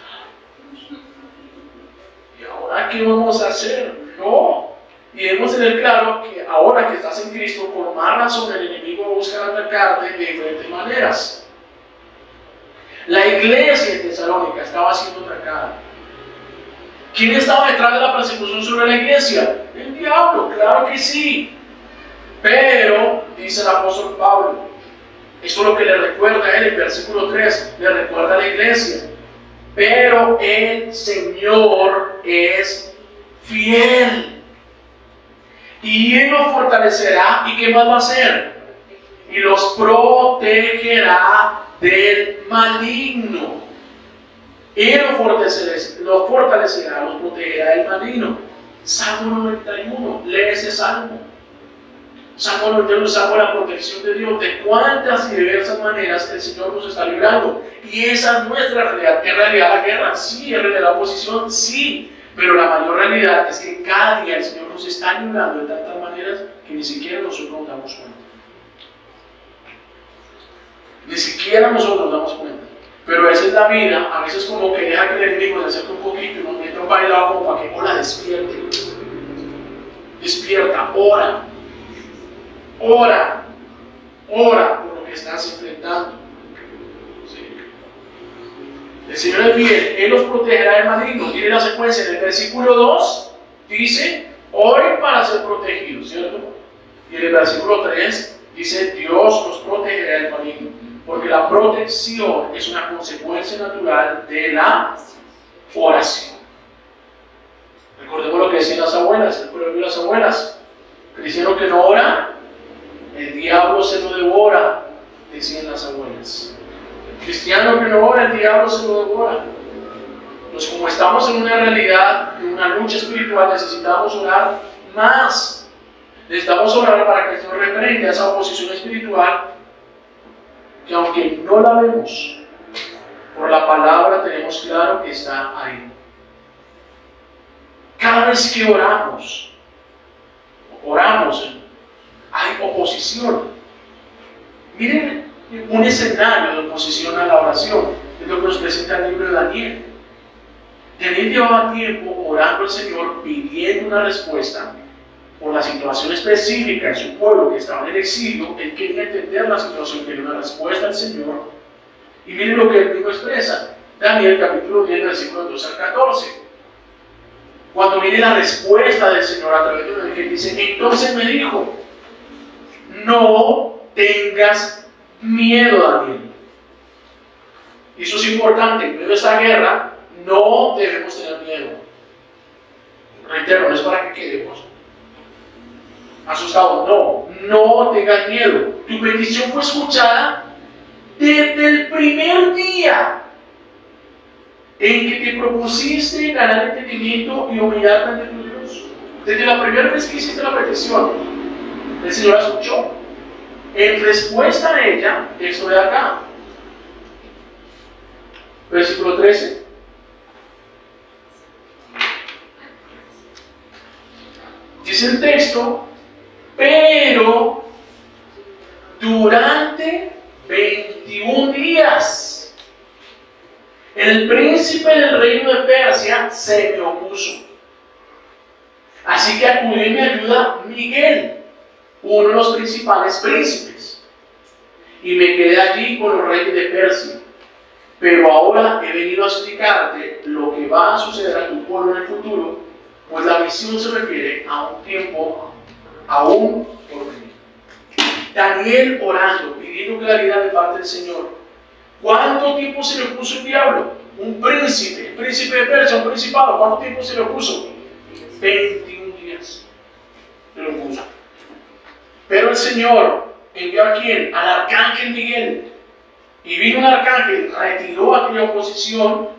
¿Y ahora qué vamos a hacer? No. Y debemos tener claro que ahora que estás en Cristo, por más razón el enemigo busca atacarte de diferentes maneras. La iglesia en Tesalónica estaba siendo atacada. ¿Quién estaba detrás de la persecución sobre la iglesia? El diablo, claro que sí. Pero, dice el apóstol Pablo, esto es lo que le recuerda a él, el versículo 3, le recuerda a la iglesia. Pero el Señor es fiel. Y Él los fortalecerá. ¿Y qué más va a hacer? Y los protegerá del maligno. Él los fortalecerá, los protegerá del maligno. Salmo 91, lee ese salmo. Salmo 91, salmo la protección de Dios. De cuántas y diversas maneras el Señor nos está librando. Y esa es nuestra realidad. ¿Es realidad la guerra? Sí. ¿Es realidad la oposición? Sí. Pero la mayor realidad es que cada día el Señor nos está librando de tantas maneras que ni siquiera nosotros nos damos cuenta. Ni siquiera nosotros nos damos cuenta. Pero esa es la vida, a veces como que deja que el enemigo se acerque un poquito y nos mete un bailado como para que hola, despierte. Despierta, ora. Ora. Ora por lo que estás enfrentando. ¿Sí? El Señor es fiel, Él los protegerá del maligno. Tiene la secuencia en el versículo 2, dice, oren para ser protegidos, ¿cierto? Y en el versículo 3 dice, Dios los protegerá del maligno. Porque la protección es una consecuencia natural de la oración. Recordemos lo que decían las abuelas, el proverbio de las abuelas. Cristiano que no ora, el diablo se lo devora, decían las abuelas. Cristiano que no ora, el diablo se lo devora. Pues como estamos en una realidad, en una lucha espiritual, necesitamos orar más. Necesitamos orar para que el Señor reprenda esa oposición espiritual que aunque no la vemos, por la palabra tenemos claro que está ahí. Cada vez que oramos, hay oposición. Miren un escenario de oposición a la oración, es lo que nos presenta el libro de Daniel. Daniel llevaba tiempo orando al Señor, pidiendo una respuesta por la situación específica en su pueblo que estaba en el exilio. Él quería entender la situación, quería una respuesta al Señor. Y miren lo que él mismo expresa. Daniel capítulo 10, versículos 2 al 14. Cuando viene la respuesta del Señor a través de un ángel, dice, entonces me dijo, no tengas miedo, Daniel. Y eso es importante, en medio de esta guerra, no debemos tener miedo. Reitero, no es para que quedemos asustados, no tengas miedo. Tu petición fue escuchada desde el primer día en que te propusiste ganar entendimiento y humillarte ante tu Dios. Desde la primera vez que hiciste la petición, el Señor escuchó. En respuesta a ella, esto de acá, versículo 13. Dice el texto, pero durante 21 días el príncipe del reino de Persia se me opuso. Así que acudió en mi ayuda Miguel, uno de los principales príncipes, y me quedé allí con los reyes de Persia. Pero ahora he venido a explicarte lo que va a suceder a tu pueblo en el futuro, pues la visión se refiere a un tiempo aún por venir. Daniel orando, pidiendo claridad de parte del Señor. ¿Cuánto tiempo se le opuso el diablo? Un príncipe, el príncipe de Persia, un principado. ¿Cuánto tiempo se le opuso? 21 días se le opuso. Pero el Señor envió ¿a quién? Al arcángel Miguel. Y vino un arcángel, retiró aquella oposición,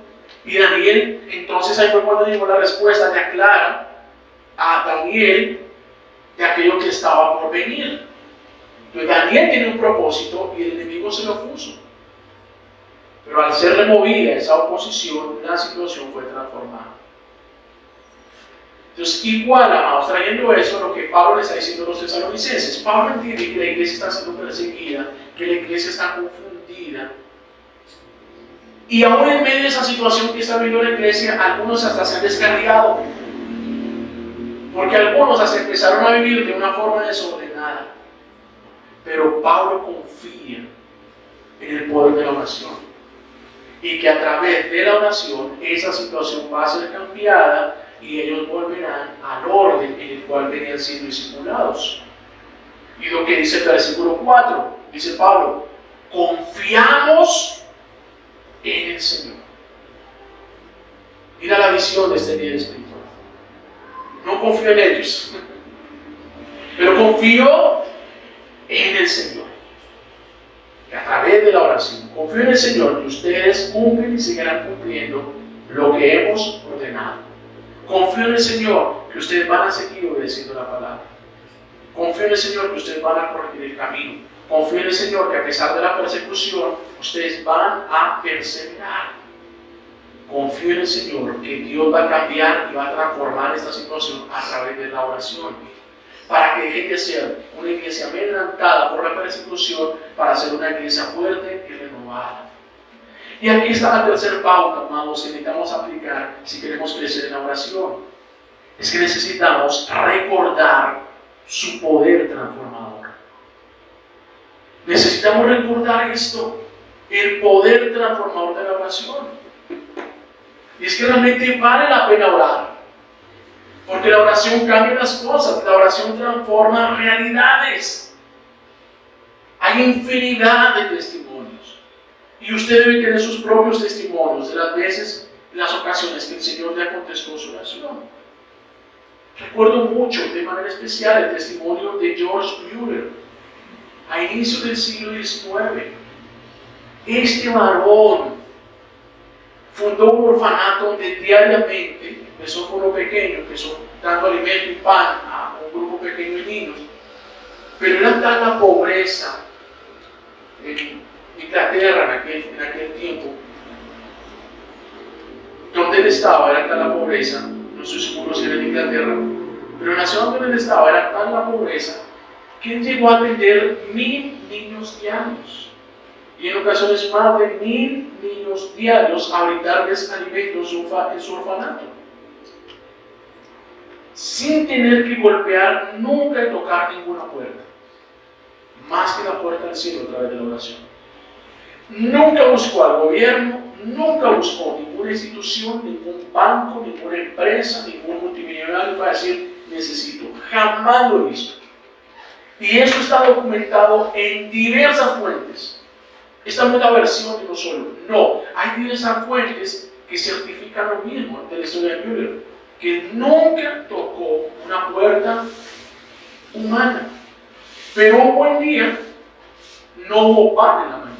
y Daniel, entonces ahí fue cuando llegó la respuesta, le aclara a Daniel de aquello que estaba por venir. Entonces Daniel tiene un propósito y el enemigo se lo opuso. Pero al ser removida esa oposición, la situación fue transformada. Entonces, igual, amados, trayendo eso, lo que Pablo le está diciendo a los tesalonicenses. Pablo entiende que la iglesia está siendo perseguida, que la iglesia está confundida. Y aún en medio de esa situación que está viviendo la iglesia, algunos hasta se han descarriado. Porque algunos hasta empezaron a vivir de una forma desordenada. Pero Pablo confía en el poder de la oración. Y que a través de la oración esa situación va a ser cambiada y ellos volverán al orden en el cual venían siendo discipulados. Y lo que dice el versículo 4, dice Pablo, confiamos en el Señor. Mira la visión de este líder espiritual. No confío en ellos, pero confío en el Señor. Y a través de la oración, confío en el Señor que ustedes cumplen y seguirán cumpliendo lo que hemos ordenado. Confío en el Señor que ustedes van a seguir obedeciendo la palabra. Confío en el Señor que ustedes van a corregir el camino. Confío en el Señor que a pesar de la persecución, ustedes van a perseverar. Confío en el Señor que Dios va a cambiar y va a transformar esta situación a través de la oración. para que dejen de ser una iglesia amedrentada por la persecución para ser una iglesia fuerte y renovada. Y aquí está la tercera pauta, amados, que necesitamos aplicar si queremos crecer en la oración. Es que necesitamos recordar su poder transformador. Necesitamos recordar esto, el poder transformador de la oración. Y es que realmente vale la pena orar. Porque la oración cambia las cosas, la oración transforma realidades. Hay infinidad de testimonios. Y usted debe tener sus propios testimonios de las veces, las ocasiones que el Señor le contestó su oración. Recuerdo mucho, de manera especial, el testimonio de George Mueller, a inicios del siglo XIX. Este varón fundó un orfanato donde diariamente, empezó con lo pequeño, empezó dando alimento y pan a un grupo pequeño de niños, pero era tal la pobreza en Inglaterra en aquel tiempo, donde él estaba, era tal la pobreza, no estoy seguro si era en Inglaterra, pero en la ciudad donde él estaba era tal la pobreza que él llegó a atender 1000 niños diarios, y en ocasiones más de 1000 niños diarios a brindarles alimentos en su orfanato, sin tener que golpear nunca y tocar ninguna puerta, más que la puerta del cielo a través de la oración. Nunca buscó al gobierno, nunca buscó ninguna institución, ningún banco, ninguna empresa, ningún multimillonario para decir necesito. Jamás lo hizo. Y eso está documentado en diversas fuentes. Esta no es la versión de uno solo. No, hay diversas fuentes que certifican lo mismo de la historia de Mueller, que nunca tocó una puerta humana. Pero un buen día no hubo pan en la mañana.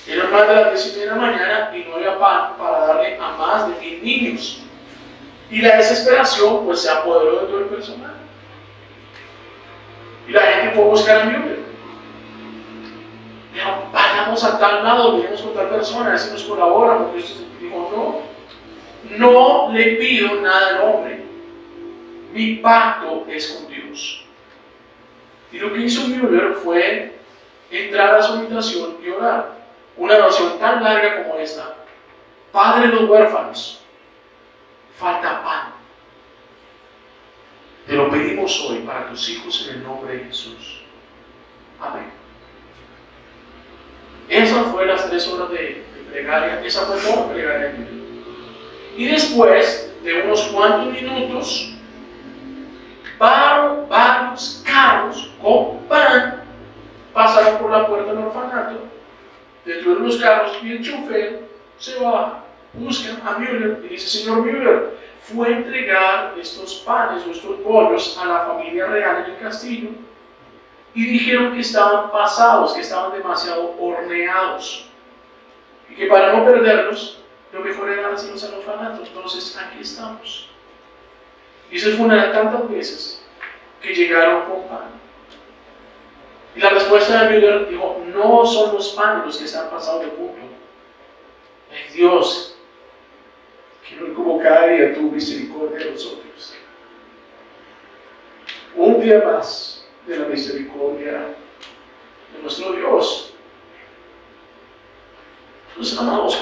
Eran más de las 10:30 de la mañana y no había pan para darle a más de 1000 niños. Y la desesperación pues se apoderó de todo el personal. Y la gente fue a buscar a Mueller. Pero vayamos a tal lado, venimos con tal persona, así nos colabora, porque esto dijo no le pido nada al hombre. Mi pacto es con Dios. Y lo que hizo Mueller fue entrar a su habitación y orar. Una oración tan larga como esta: Padre de los huérfanos, falta pan. Te lo pedimos hoy para tus hijos en el nombre de Jesús. Amén. Esas fueron las 3 horas de plegaria, esa fue toda la plegaria de Mueller. Y después de unos cuantos minutos, varios carros con pan pasaron por la puerta del orfanato. Dentro de los carros y el chofer se va, busca a Mueller y dice: señor Mueller, fue a entregar estos panes o estos pollos a la familia real en el castillo y dijeron que estaban pasados, que estaban demasiado horneados y que para no perderlos lo mejor era dárselos al orfanato. Entonces aquí estamos. Y se fundaron tantas veces que llegaron con pan. Y la respuesta de Mueller dijo: no son los panes los que están pasados de punto, es Dios, que no como cada día tuvo misericordia de nosotros. Un día más de la misericordia de nuestro Dios. Entonces, amados,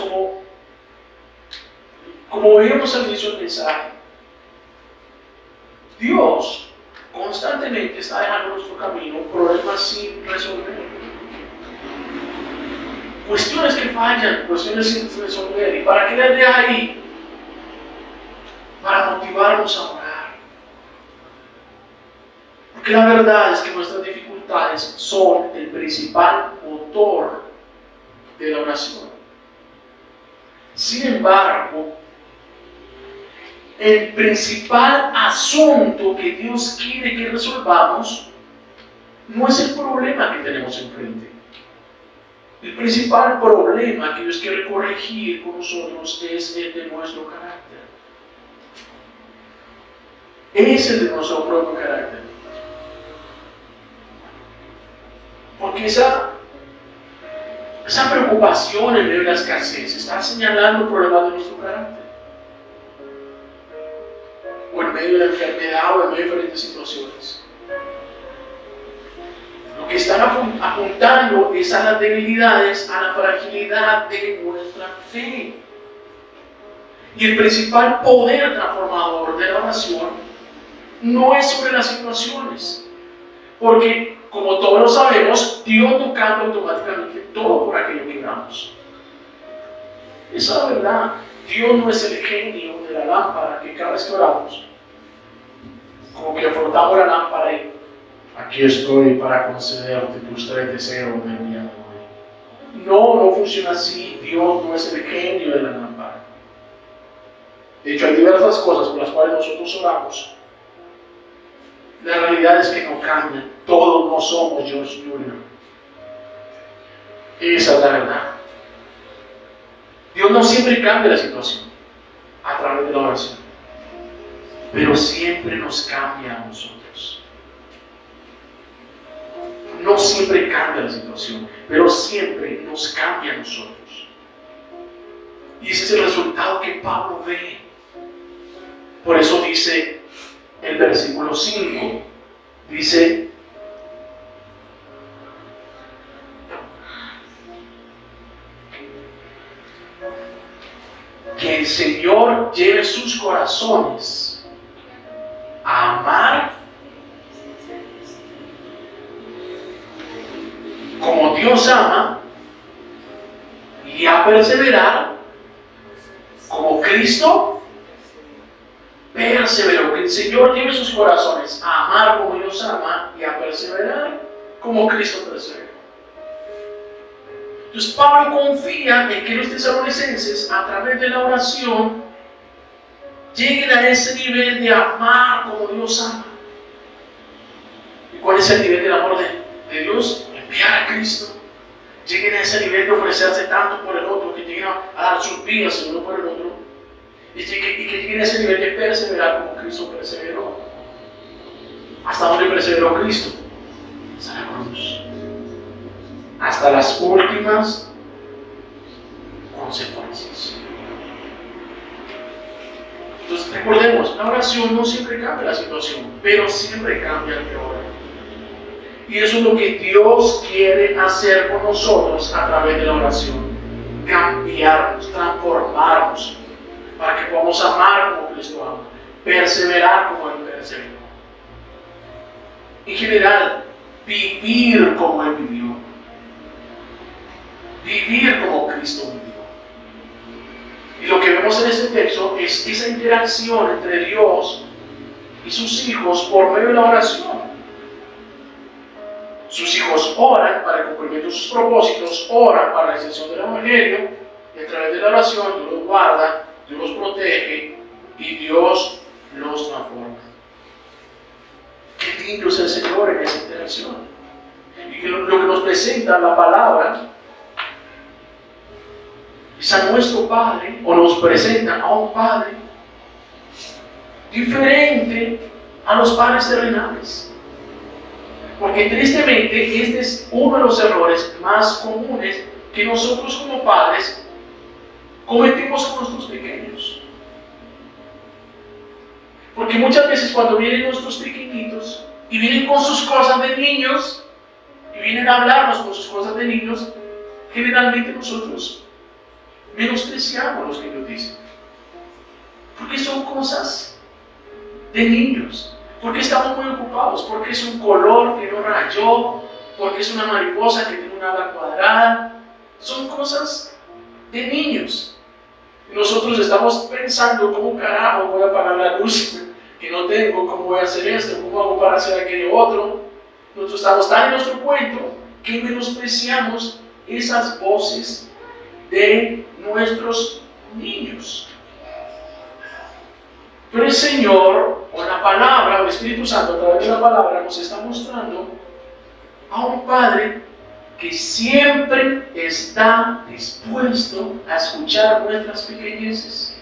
como veíamos al inicio del mensaje, Dios constantemente está dejando en nuestro camino problemas sin resolver. Cuestiones que fallan, cuestiones sin resolver. ¿Y para qué las deja ahí? Para motivarnos a orar. Porque la verdad es que nuestras dificultades son el principal motor de la oración. Sin embargo, el principal asunto que Dios quiere que resolvamos no es el problema que tenemos enfrente. El principal problema que Dios quiere corregir con nosotros es el de nuestro carácter. Es el de nuestro propio carácter. Porque esa preocupación en medio de la escasez está señalando el problema de nuestro carácter. O en medio de la enfermedad o en medio de diferentes situaciones. que están apuntando es a las debilidades, a la fragilidad de nuestra fe. Y el principal poder transformador de la oración no es sobre las situaciones, porque como todos lo sabemos, Dios no cambia automáticamente todo por aquello que oramos. Esa es la verdad. Dios no es el genio de la lámpara que cada vez que oramos, como que frotamos la lámpara y aquí estoy para concederte tus 3 deseos del día de hoy. No funciona así. Dios no es el genio de la lámpara. De hecho, hay diversas cosas por las cuales nosotros oramos. La realidad es que no cambian. Todos no somos George Jr. Esa es la verdad. Dios no siempre cambia la situación a través de la oración, pero siempre nos cambia a nosotros. No siempre cambia la situación, pero siempre nos cambia a nosotros. Y ese es el resultado que Pablo ve. Por eso dice el versículo 5, dice: que el Señor lleve sus corazones a amar como Dios ama y a perseverar como Cristo perseveró. Que el Señor lleve sus corazones a amar como Dios ama y a perseverar como Cristo perseveró. Entonces Pablo confía en que los tesalonicenses, a través de la oración, lleguen a ese nivel de amar como Dios ama. ¿Y cuál es el nivel del amor de Dios? Enviar a Cristo. Lleguen a ese nivel de ofrecerse tanto por el otro, que lleguen a dar sus vidas el uno por el otro. Y que lleguen a ese nivel de perseverar como Cristo perseveró. ¿Hasta dónde perseveró Cristo? Hasta la cruz. Hasta las últimas consecuencias. Entonces recordemos, la oración no siempre cambia la situación, pero siempre cambia el que ora. Y eso es lo que Dios quiere hacer con nosotros a través de la oración: cambiarnos, transformarnos, para que podamos amar como Cristo ama, perseverar como Él perseveró. En general, vivir como Él vivió. Vivir como Cristo vivió. Y lo que vemos en este texto es esa interacción entre Dios y sus hijos por medio de la oración. Sus hijos oran para el cumplimiento de sus propósitos, oran para la extensión del Evangelio, y a través de la oración Dios los guarda, Dios los protege y Dios los transforma. Qué lindo es el Señor en esa interacción. Y que lo que nos presenta la palabra es a nuestro Padre, o nos presenta a un Padre diferente a los padres terrenales. Porque tristemente este es uno de los errores más comunes que nosotros como padres cometemos con nuestros pequeños. Porque muchas veces cuando vienen nuestros pequeñitos y vienen con sus cosas de niños y vienen a hablarnos con sus cosas de niños, generalmente nosotros menospreciamos lo que ellos dicen, porque son cosas de niños, porque estamos muy ocupados, porque es un color que no rayó, porque es una mariposa que tiene una ala cuadrada. Son cosas de niños. Y nosotros estamos pensando: ¿cómo carajo voy a apagar la luz que no tengo? ¿Cómo voy a hacer esto? ¿Cómo hago para hacer aquello otro? Nosotros estamos tan en nuestro cuento que menospreciamos esas voces de nuestros niños. Pero el Señor, o la palabra, o el Espíritu Santo a través de la palabra, nos está mostrando a un Padre que siempre está dispuesto a escuchar nuestras pequeñeces.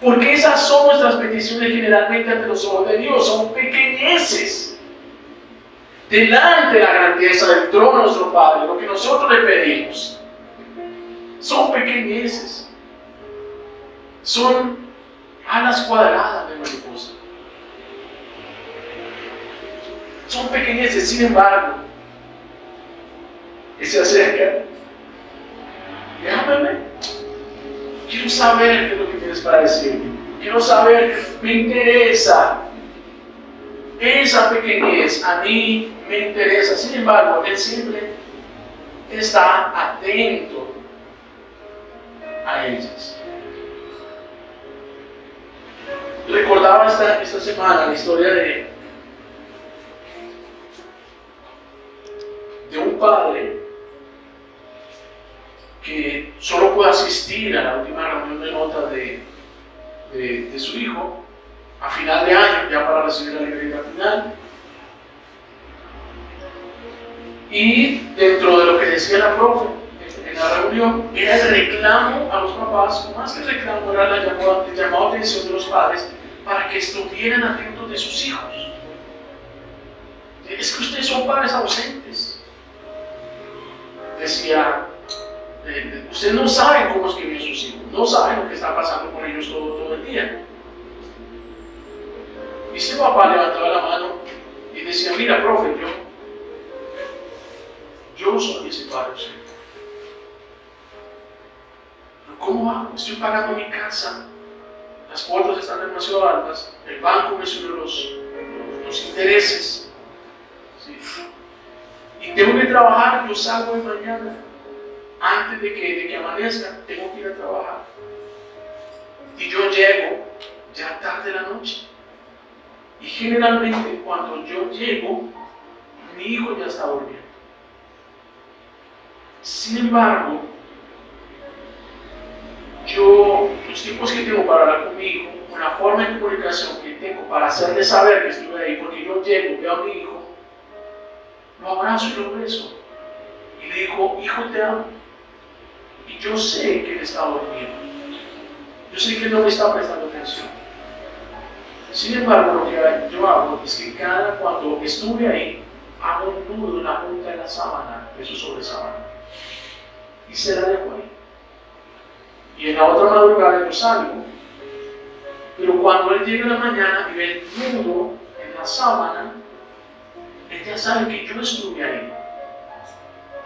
Porque esas son nuestras peticiones generalmente ante los ojos de Dios, son pequeñeces. Delante de la grandeza del trono de nuestro Padre, lo que nosotros le pedimos son pequeñeces, son alas cuadradas de mariposa. Son pequeñeces, sin embargo, y se acerca. Déjame ver. Quiero saber qué es lo que tienes para decirme. Quiero saber, me interesa. Esa pequeñez a mí me interesa. Sin embargo, él siempre está atento a ellas. Recordaba esta semana la historia de un padre que solo pudo asistir a la última reunión de notas de su hijo a final de año, ya para recibir la libreta final. Y dentro de lo que decía la profe en la reunión, era el reclamo a los papás, más que el reclamo, era el llamado de atención de los padres para que estuvieran atentos de sus hijos. Es que ustedes son padres ausentes. Decía, ustedes no saben cómo es que viven sus hijos, no saben lo que está pasando con ellos todo el día. Y si papá levantaba la mano y decía, mira, profe, yo soy ese padre ausente. ¿Cómo hago? Estoy pagando mi casa, las cuotas están demasiado altas, el banco me subió los intereses, ¿sí? Y tengo que trabajar, yo salgo de mañana, antes de que amanezca, tengo que ir a trabajar. Y yo llego ya tarde de la noche. Y generalmente cuando yo llego, mi hijo ya está durmiendo. Sin embargo, los tiempos que tengo para hablar con mi hijo, una forma de comunicación que tengo para hacerle saber que estuve ahí, porque yo llego, veo a mi hijo, lo abrazo y lo beso. Y le digo, hijo, te amo. Y yo sé que él está durmiendo. Yo sé que él no me está prestando atención. Sin embargo, lo que yo hago es que cuando estuve ahí, hago un nudo en la punta de la sábana, de su sobresábana, y se la dejo ahí. Y en la otra madrugada yo salgo, pero cuando él llega en la mañana y ve el nudo en la sábana, él ya sabe que yo estuve ahí,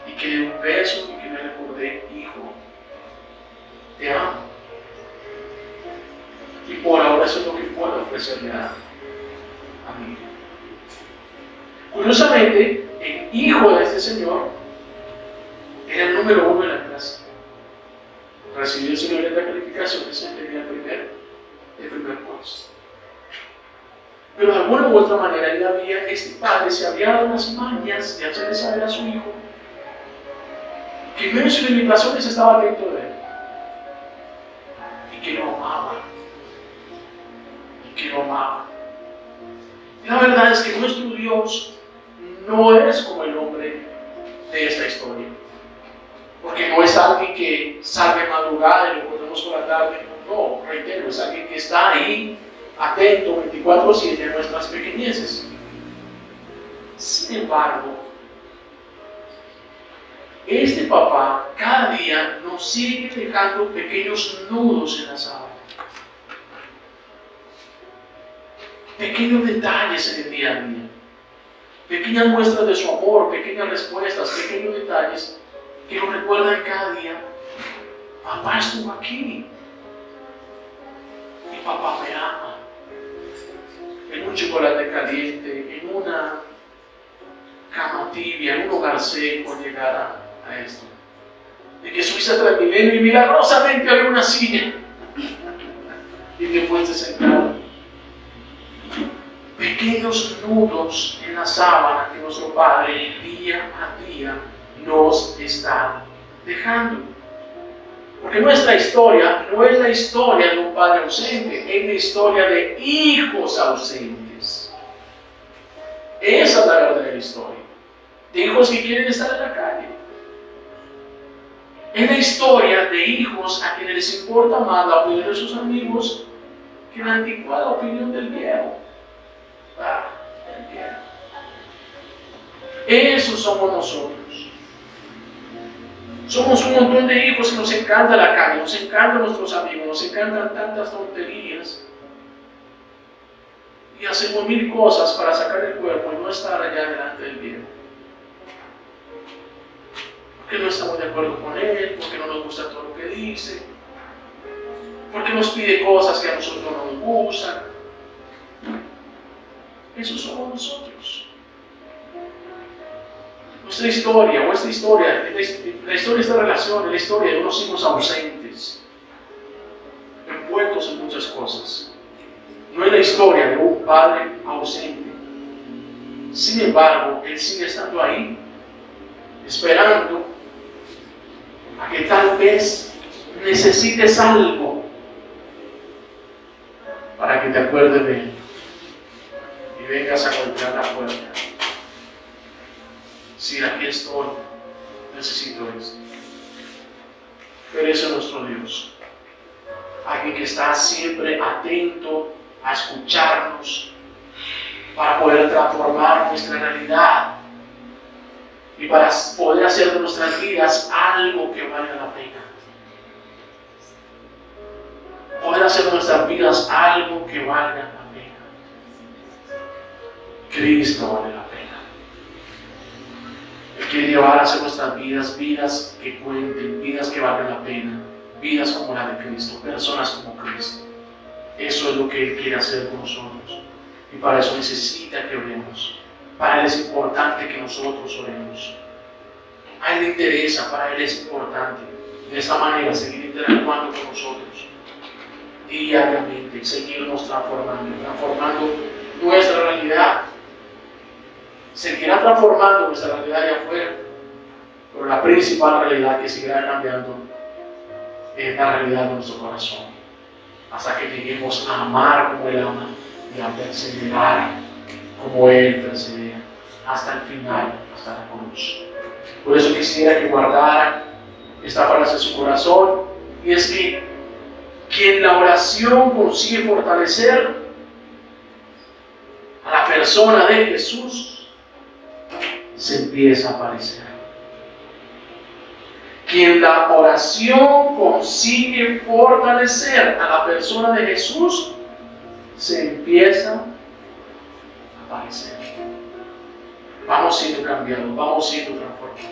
y que le di un beso y que le recordé, hijo, te amo. Y por ahora eso es lo que puedo ofrecerle a mi hijo. Curiosamente, el hijo de este señor era el número 1 en la clase. Recibió su libreta de calificaciones y tenía el primer puesto. Pero de alguna u otra manera este padre se había dado unas mañas de hacerle saber a su hijo que en medio de sus limitaciones estaba atento de él y que lo amaba. Y la verdad es que nuestro Dios no es como el hombre de esta historia, porque no es alguien que salga de madrugada y lo ponemos por la tarde. No, reitero, es alguien que está ahí atento 24/7 a nuestras pequeñeces. Sin embargo, este papá cada día nos sigue dejando pequeños nudos en la sábana, pequeños detalles en el día a día, pequeñas muestras de su amor, pequeñas respuestas, pequeños detalles que nos recuerdan cada día: papá estuvo aquí, mi papá me ama. En un chocolate caliente, en una cama tibia, en un hogar seco, llegar a esto. De que subiste a Transmilenio y milagrosamente había una silla y te fuiste sentado. Pequeños nudos en la sábana que nuestro Padre día a día nos está dejando. Porque nuestra historia no es la historia de un padre ausente, es la historia de hijos ausentes. Esa es la verdadera historia. De hijos que quieren estar en la calle. Es la historia de hijos a quienes les importa más la opinión de sus amigos que la anticuada opinión del viejo. El viejo. Esos somos nosotros. Somos un montón de hijos que nos encanta la calle, nos encantan nuestros amigos, nos encantan tantas tonterías. y hacemos mil cosas para sacar el cuerpo y no estar allá delante del viejo. Porque no estamos de acuerdo con él, porque no nos gusta todo lo que dice, porque nos pide cosas que a nosotros no nos gustan. Eso somos nosotros. Nuestra historia, la historia de esta relación, es la historia de unos hijos ausentes, envueltos en muchas cosas. No es la historia de un padre ausente. Sin embargo, él sigue estando ahí, esperando a que tal vez necesites algo para que te acuerdes de él y vengas a golpear la puerta. Si aquí estoy, necesito esto. Pero ese es nuestro Dios. Alguien que está siempre atento a escucharnos para poder transformar nuestra realidad y para poder hacer de nuestras vidas algo que valga la pena. Poder hacer de nuestras vidas algo que valga la pena. Cristo vale la pena. Él quiere llevar a hacer nuestras vidas, vidas que cuenten, vidas que valgan la pena, vidas como la de Cristo, personas como Cristo. Eso es lo que Él quiere hacer con nosotros. Y para eso necesita que oremos. Para Él es importante que nosotros oremos. A Él le interesa, para Él es importante de esta manera seguir interactuando con nosotros diariamente, seguirnos transformando nuestra realidad. Seguirá transformando nuestra realidad de afuera, pero la principal realidad que seguirá cambiando es la realidad de nuestro corazón, hasta que lleguemos a amar como Él ama y a perseverar como Él persevera, hasta el final, hasta la cruz. Por eso quisiera que guardara esta frase en su corazón, y es que quien la oración consigue fortalecer a la persona de Jesús, se empieza a aparecer. Quien la oración consigue fortalecer a la persona de Jesús, se empieza a aparecer. Vamos siendo cambiados, vamos siendo transformados.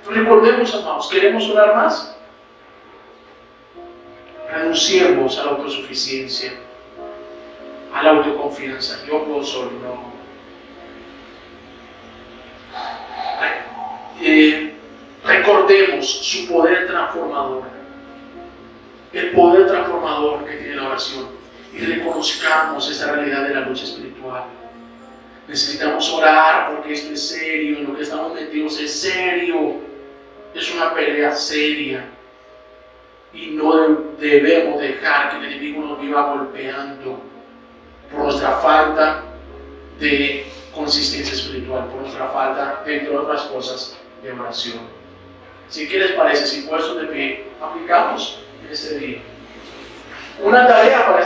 Recordemos, amados, ¿queremos orar más? Renunciemos a la autosuficiencia, a la autoconfianza. Yo puedo solo, no. Recordemos su poder transformador, el poder transformador que tiene la oración, y reconozcamos esa realidad de la lucha espiritual. Necesitamos orar porque esto es serio, en lo que estamos metidos es serio, es una pelea seria, y no debemos dejar que el enemigo nos viva golpeando por nuestra falta de consistencia espiritual, por nuestra falta, entre otras cosas, de oración. Si ¿qué les parece si puestos de pie aplicamos en este día una tarea para